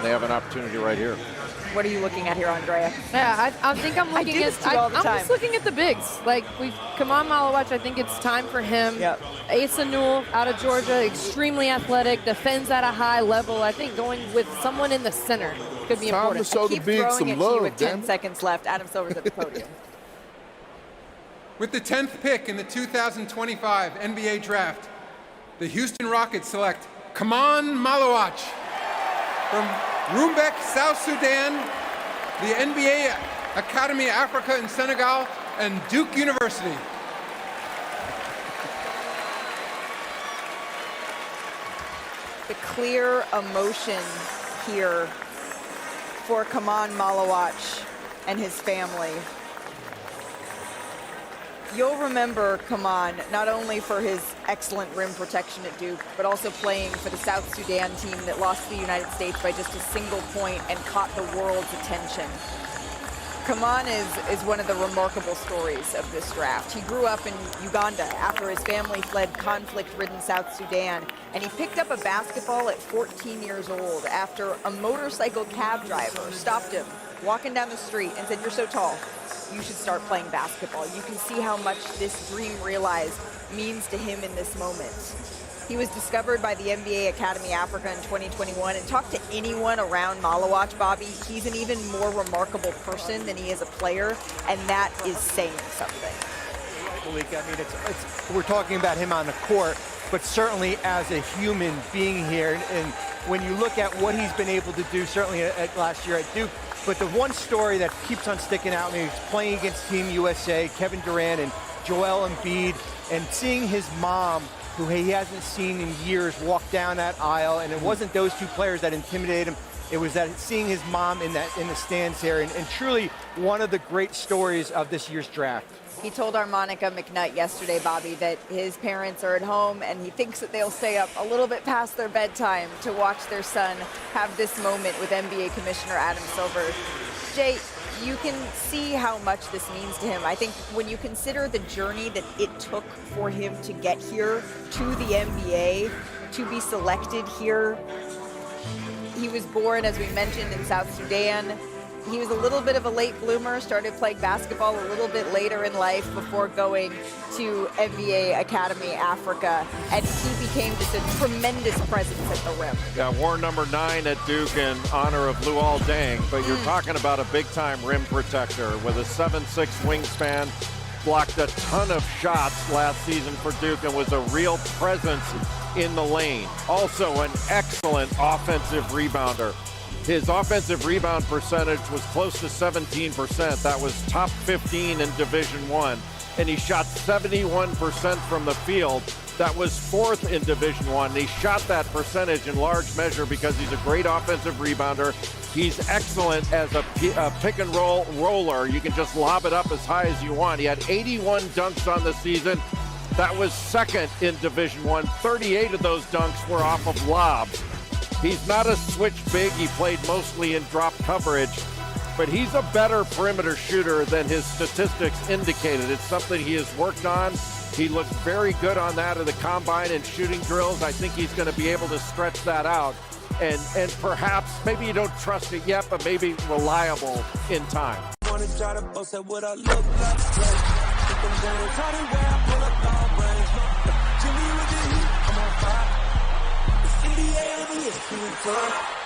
they have an opportunity right here. What are you looking at here, Andrea? Yeah, I think I'm looking at. I'm just looking at the bigs. Like Khaman Maluach. I think it's time for him. Yep. Asa Newell out of Georgia, extremely athletic, defends at a high level. I think going with someone in the center could be important. Show the bigs some Keep throwing it love, to you with 10 seconds left. Adam Silver's at the podium. With the 10th pick in the 2025 NBA Draft, the Houston Rockets select Khaman Maluach from Rumbek, South Sudan, the NBA Academy Africa in Senegal, and Duke University. The clear emotion here for Khaman Maluach and his family. You'll remember Khaman not only for his excellent rim protection at Duke, but also playing for the South Sudan team that lost to the United States by just a single point and caught the world's attention. Khaman is one of the remarkable stories of this draft. He grew up in Uganda after his family fled conflict-ridden South Sudan, and he picked up a basketball at 14 years old after a motorcycle cab driver stopped him walking down the street and said, "You're so tall, you should start playing basketball." You can see how much this dream realized means to him in this moment. He was discovered by the NBA Academy Africa in 2021, and talk to anyone around Maluach, Bobby, he's an even more remarkable person than he is a player, and that is saying something. Malik, I mean, we're talking about him on the court, but certainly as a human being here, and when you look at what he's been able to do, certainly at last year at Duke, but the one story that keeps on sticking out to me is playing against Team USA, Kevin Durant and Joel Embiid, and seeing his mom, who he hasn't seen in years, walk down that aisle. And it wasn't those two players that intimidated him. It was that seeing his mom in the stands here, and truly one of the great stories of this year's draft. He told our Monica McNutt yesterday, Bobby, that his parents are at home and he thinks that they'll stay up a little bit past their bedtime to watch their son have this moment with NBA Commissioner Adam Silver. Jay, you can see how much this means to him. I think when you consider the journey that it took for him to get here to the NBA, to be selected here, he was born, as we mentioned, in South Sudan. He was a little bit of a late bloomer, started playing basketball a little bit later in life before going to NBA Academy Africa, and he became just a tremendous presence at the rim. Yeah, wore number 9 at Duke in honor of Luol Deng, but you're talking about a big-time rim protector with a 7'6" wingspan, blocked a ton of shots last season for Duke, and was a real presence in the lane. Also an excellent offensive rebounder. His offensive rebound percentage was close to 17%. That was top 15 in Division I. And he shot 71% from the field. That was 4th in Division I. And he shot that percentage in large measure because he's a great offensive rebounder. He's excellent as a pick and roll roller. You can just lob it up as high as you want. He had 81 dunks on the season. That was 2nd in Division I. 38 of those dunks were off of lobs. He's not a switch big. He played mostly in drop coverage, but he's a better perimeter shooter than his statistics indicated. It's something he has worked on. He looked very good on that at the combine and shooting drills. I think he's going to be able to stretch that out and perhaps, maybe you don't trust it yet, but maybe reliable in time. NBA,